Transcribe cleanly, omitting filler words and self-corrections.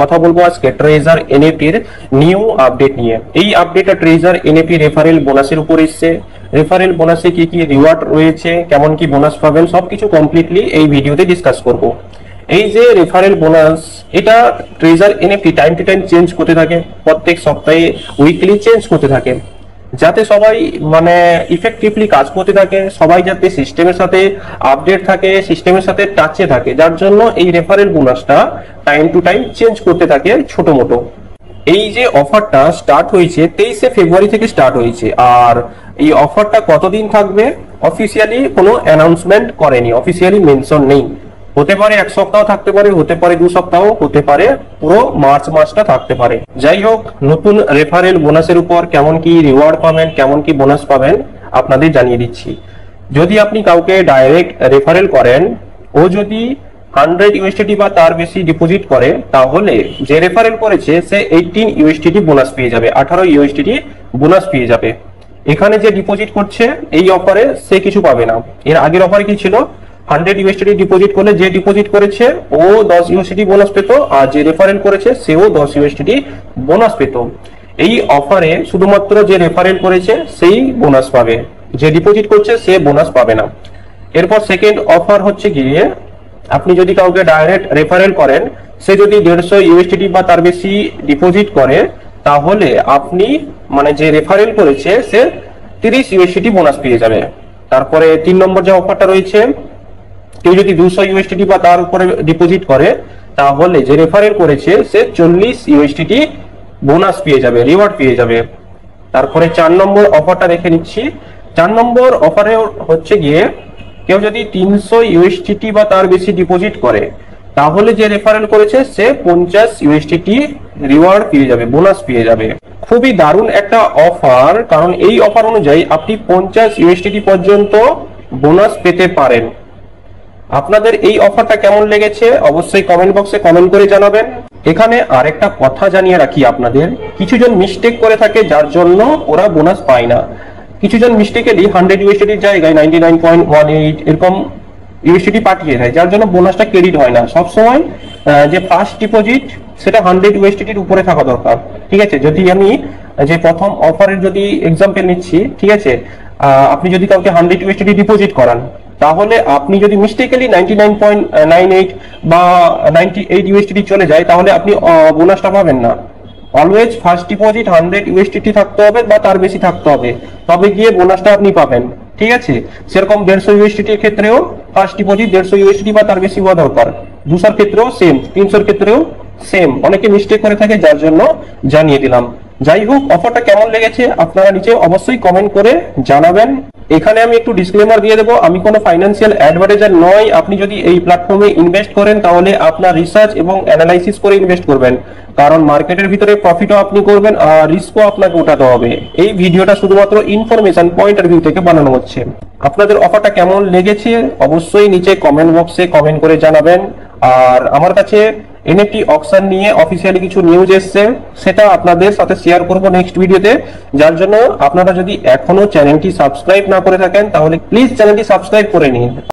কথা বলবো আজকে ট্রেজার এনএফটির নিউ আপডেট নিয়ে। এই আপডেটটা ট্রেজার এনএফটি রেফারেল বোনাসের উপর এসেছে। রেফারেল বোনাসে কি কি রিওয়ার্ড রয়েছে, কেমন কি বোনাস পাবেন, সবকিছু কমপ্লিটলি এই ভিডিওতে ডিসকাস করব। এই যে রেফারেল বোনাস, এটা treasure NFT time to time change করতে থাকে, প্রত্যেক সপ্তাহে উইকলি চেঞ্জ করতে থাকে, যাতে সবাই মানে ইফেক্টিভলি কাজ করতে থাকে, সবাই যাতে সিস্টেমের সাথে আপডেট থাকে, সিস্টেমের সাথে টাচে থাকে, যার জন্য এই রেফারেল বোনাসটা টাইম টু টাইম চেঞ্জ করতে থাকে ছোট মোটো। এই যে অফারটা স্টার্ট হয়েছে 23শে ফেব্রুয়ারি থেকে স্টার্ট হয়েছে, আর এই অফারটা কতদিন থাকবে অফিসিয়ালি কোনো অ্যানাউন্সমেন্ট করেনি, অফিসিয়ালি মেনশন নেই। হতে পারে এক সপ্তাহ থাকতে পারে, হতে পারে 2 সপ্তাহ, হতে পারে পুরো মার্চ মাসটা থাকতে পারে। যাই হোক, নতুন রেফারেল বোনাসের উপর কেমন কি রিওয়ার্ড পাবেন, কেমন কি বোনাস পাবেন আপনাদের জানিয়ে দিচ্ছি। যদি আপনি কাউকে ডাইরেক্ট রেফারেল করেন, ও যদি 100 ইউএসডিটি বা তার বেশি ডিপোজিট করে, তাহলে যে রেফারেল করেছে সে 18 ইউএসডিটি বোনাস পেয়ে যাবে, 18 ইউএসডিটি বোনাস পেয়ে যাবে। এখানে যে ডিপোজিট করছে এই অফারে সে কিছু পাবে না। এর আগের অফারে কি ছিল, 100 ইউএসডিটি ডিপোজিট করলে যে ডিপোজিট করেছে ও 10 ইউএসডিটি বোনাস পেত, আর যে রেফারেল করেছে সেও 10 ইউএসডিটি বোনাস পেত। এই অফারে শুধুমাত্র যে রেফারেল করেছে সেই বোনাস পাবে, যে ডিপোজিট করছে সে বোনাস পাবে না। এরপর সেকেন্ড অফার হচ্ছে গিয়ে, আপনি যদি কাউকে ডাইরেক্ট রেফারেল করেন, সে যদি 150 ইউএসডিটি বা তার বেশি ডিপোজিট করে, তাহলে আপনি মানে যে রেফারেল করেছে সে 30 ইউএসডিটি বোনাস পেয়ে যাবে। তারপরে 3 নম্বর যে অফারটা রয়েছে, কেউ যদি 200 ইউএসডিটি বা তার উপরে ডিপোজিট করে, তাহলে যে রেফারেল করেছে সে 40 ইউএসডিটি বোনাস পেয়ে যাবে, রিওয়ার্ড পেয়ে যাবে। তারপরে 4 নম্বর অফারটা দেখে নিচ্ছি। 4 নম্বর অফারে হচ্ছে গিয়ে, কেউ যদি 300 ইউএসডিটি বা তার বেশি ডিপোজিট করে, তাহলে যে রেফারেল করেছে সে 50 ইউএসডিটি রিওয়ার্ড পেয়ে যাবে, বোনাস পেয়ে যাবে। খুবই দারুণ একটা অফার, কারণ এই অফার অনুযায়ী আপনি 50 ইউএসডিটি পর্যন্ত বোনাস পেতে পারেন। আপনাদের এই অফারটা কেমন লেগেছে অবশ্যই কমেন্ট বক্সে কমেন্ট করে জানাবেন। এখানে আরেকটা কথা জানিয়ে রাখি আপনাদের, কিছুজন মিস্টেক করে থাকে যার জন্য ওরা বোনাস পায় না। কিছুজন মিস্টেকেলি 100 ইউএসডিটির জায়গায় 99.18 এরকম ইউএসডিটি পাঠিয়ে দেয়, যার জন্য বোনাসটা ক্রেডিট হয় না। সবসময় যে ফার্স্ট ডিপোজিট সেটা 100 ইউএসডিটির উপরে থাকা দরকার, ঠিক আছে। যদি আমি যে প্রথম অফারের যদি এক্সাম্পল নিচ্ছি, ঠিক আছে, আপনি যদি কাউকে 100 ইউএসডিটি ডিপোজিট করান, তাহলে আপনি যদি মিস্টেকলি 99.98 বা 98 ইউএসডিটি চলে যায়, তাহলে আপনি বোনাসটা পাবেন না। অলওয়েজ ফার্স্ট ডিপোজিট 100 ইউএসডিটি থাকতে হবে বা তার বেশি থাকতে হবে, তবে গিয়ে বোনাসটা আপনি পাবেন, ঠিক আছে। সেরকম 150 ইউএসডিটির ক্ষেত্রেও ফার্স্ট ডিপোজিট 150 ইউএসডিটি বা তার বেশি হওয়া দরকার। 200 ক্ষেত্রেও সেম, 300 ক্ষেত্রেও সেম। অনেকে মিস্টেক করে থাকে, যার জন্য জানিয়ে দিলাম। যাই হোক, অফারটা কেমন লেগেছে আপনারা নিচে অবশ্যই কমেন্ট করে জানাবেন। এখানে আমি একটু ডিসক্লেমার দিয়ে দেবো, আমি কোনো ফাইন্যান্সিয়াল অ্যাডভাইজার নয়। আপনি যদি এই প্ল্যাটফর্মে ইনভেস্ট করেন, তাহলে আপনার রিসার্চ এবং অ্যানালাইসিস করে ইনভেস্ট করবেন, কারণ মার্কেটের ভিতরে প্রফিটও আপনি করবেন আর রিস্কও আপনাকে উঠাতে হবে। এই ভিডিওটা শুধুমাত্র ইনফরমেশন পয়েন্ট অফ ভিউ থেকে বানানো হচ্ছে। আপনাদের অফারটা কেমন লেগেছে অবশ্যই নিচে কমেন্ট বক্সে কমেন্ট করে জানাবেন। আর আমার কাছে এনএফটি অকশন নিয়ে অফিসিয়ালি কিছু নিউজ এসছে, সেটা আপনাদের সাথে শেয়ার করব নেক্সট ভিডিওতে। যার জন্য আপনারা যদি এখনো চ্যানেলটি সাবস্ক্রাইব না করে থাকেন, তাহলে প্লিজ চ্যানেলটি সাবস্ক্রাইব করে নিন।